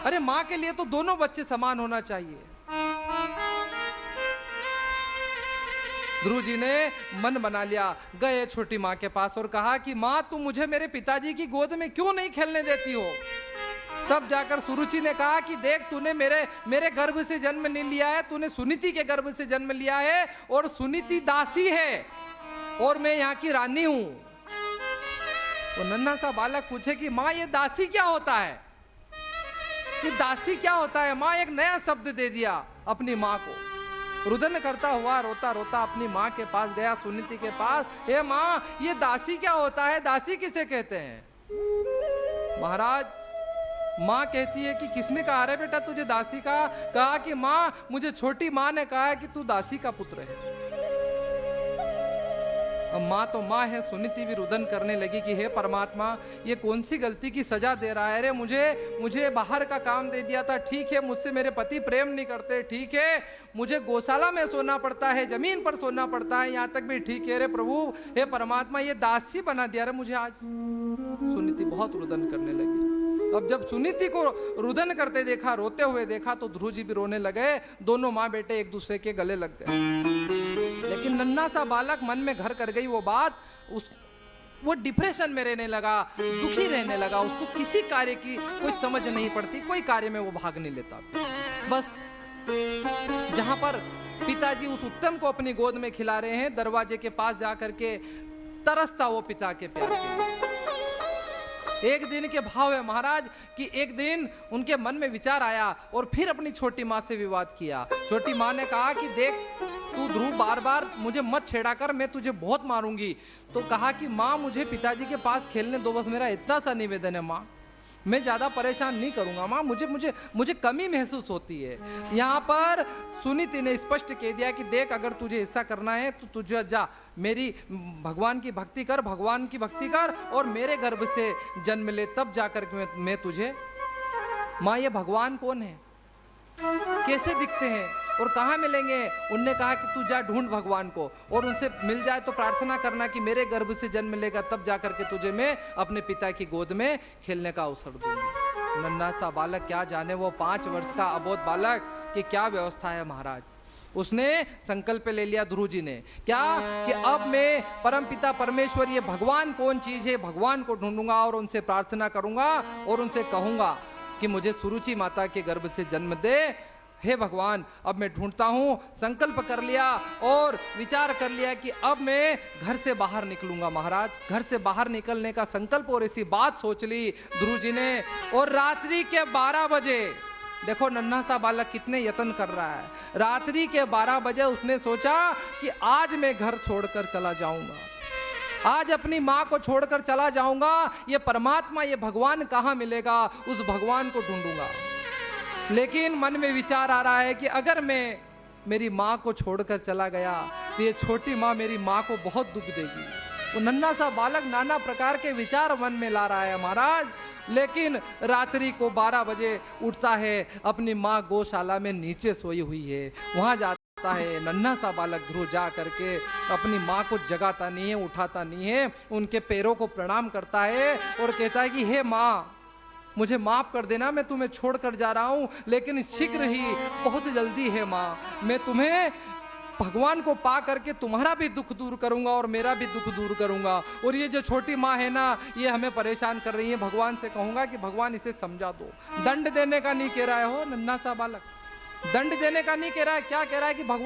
अरे माँ के लिए तो दोनों बच्चे समान होना चाहिए। ध्रुव जी ने मन बना लिया, गए छोटी माँ के पास और कहा कि माँ तुम मुझे मेरे पिताजी की गोद में क्यों नहीं खेलने देती हो। तब जाकर सुरुचि ने कहा कि देख तूने मेरे गर्भ से जन्म नहीं लिया है, तूने सुनीति के गर्भ से जन्म लिया है और सुनीति दासी है और मैं यहाँ की रानी हूं। तो नन्हा सा बालक पूछे कि माँ ये दासी क्या होता है, कि दासी क्या होता है। माँ एक नया शब्द दे दिया अपनी माँ को। रुदन करता हुआ रोता रोता अपनी माँ के पास गया, सुनीति के पास। हे माँ ये दासी क्या होता है, दासी किसे कहते हैं। महाराज माँ कहती है कि किसने कहा रे बेटा तुझे दासी का। कहा कि माँ मुझे छोटी माँ ने कहा है कि तू दासी का पुत्र है। अब माँ तो माँ है। सुनीति भी रुदन करने लगी कि हे परमात्मा ये कौन सी गलती की सजा दे रहा है रे। मुझे बाहर का काम दे दिया था, ठीक है। मुझसे मेरे पति प्रेम नहीं करते, ठीक है। मुझे गौशाला में सोना पड़ता है, जमीन पर सोना पड़ता है, यहाँ तक भी ठीक है रे प्रभु। हे परमात्मा ये दासी बना दिया रे मुझे आज। सुनीति बहुत रुदन करने लगी। अब जब सुनीति को रुदन करते देखा, रोते हुए देखा, तो ध्रुव जी भी रोने लगे। दोनों माँ बेटे एक दूसरे के गले लग गए। लेकिन नन्हा सा बालक मन में घर कर गई वो बात। वो डिप्रेशन में रहने लगा, दुखी रहने लगा। उसको किसी कार्य की कोई समझ नहीं पड़ती, कोई कार्य में वो भाग नहीं लेता। बस जहां पर पिताजी उस उत्तम को अपनी गोद में खिला रहे हैं, दरवाजे के पास जाकर के तरसता वो पिता के प्यार के। एक दिन के भाव है महाराज कि एक दिन उनके मन में विचार आया और फिर अपनी छोटी माँ से विवाद किया। छोटी माँ ने कहा कि देख तू ध्रुव बार बार मुझे मत छेड़ा कर, मैं तुझे बहुत मारूंगी। तो कहा कि माँ मुझे पिताजी के पास खेलने दो, बस मेरा इतना सा निवेदन है माँ, मैं ज्यादा परेशान नहीं करूंगा माँ, मुझे कमी महसूस होती है। यहाँ पर सुनीति ने स्पष्ट कह दिया कि देख अगर तुझे ऐसा करना है तो तुझे जा, मेरी भगवान की भक्ति कर, भगवान की भक्ति कर और मेरे गर्भ से जन्म ले, तब जाकर मैं तुझे। माँ ये भगवान कौन है, कैसे दिखते हैं और कहाँ मिलेंगे। उनने कहा कि तू जा ढूंढ भगवान को और उनसे मिल जाए तो प्रार्थना करना कि मेरे गर्भ से जन्म लेगा, तब जाकर के तुझे मैं अपने पिता की गोद में खेलने का अवसर दूंगी। नन्हा सा बालक क्या जाने, वो 5 वर्ष का अबोध बालक कि क्या व्यवस्था है महाराज। उसने संकल्प ले लिया ध्रुव जी ने, क्या कि अब मैं परमपिता परमेश्वर ये भगवान कौन चीज है, भगवान को ढूंढूंगा और उनसे प्रार्थना करूंगा और उनसे कहूंगा कि मुझे सुरुचि माता के गर्भ से जन्म दे। हे भगवान अब मैं ढूंढता हूं। संकल्प कर लिया और विचार कर लिया कि अब मैं घर से बाहर निकलूंगा। महाराज घर से बाहर निकलने का संकल्प और ऐसी बात सोच ली ध्रुव जी ने। और रात्रि के 12 बजे, देखो नन्हा सा बालक कितने यत्न कर रहा है। रात्रि के 12 बजे उसने सोचा कि आज मैं घर छोड़कर चला जाऊंगा, आज अपनी माँ को छोड़कर चला जाऊंगा। ये परमात्मा ये भगवान कहाँ मिलेगा, उस भगवान को ढूंढूंगा। लेकिन मन में विचार आ रहा है कि अगर मैं मेरी माँ को छोड़कर चला गया तो ये छोटी माँ मेरी माँ को बहुत दुख देगी। वो नन्हा सा बालक नाना प्रकार के विचार मन में ला रहा है महाराज। लेकिन रात्रि को 12 बजे उठता है, अपनी माँ गौशाला में नीचे सोई हुई है, वहां जाता है। नन्हा सा बालक ध्रुव जा करके अपनी माँ को जगाता नहीं है, उठाता नहीं है, उनके पैरों को प्रणाम करता है और कहता है कि हे माँ मुझे माफ कर देना, मैं तुम्हें छोड़कर जा रहा हूं, लेकिन शीघ्र ही बहुत जल्दी है माँ, मैं तुम्हें भगवान को पा करके तुम्हारा भी दुख दूर करूंगा और मेरा भी दुख दूर करूंगा। और ये जो छोटी माँ है ना, ये हमें परेशान कर रही है, भगवान से कहूंगा कि भगवान इसे समझा दो। दंड देने का नहीं कह रहा है हो नन्हा सा बालक, दंड देने का नहीं कह रहा है, क्या कह रहा है कि भगवान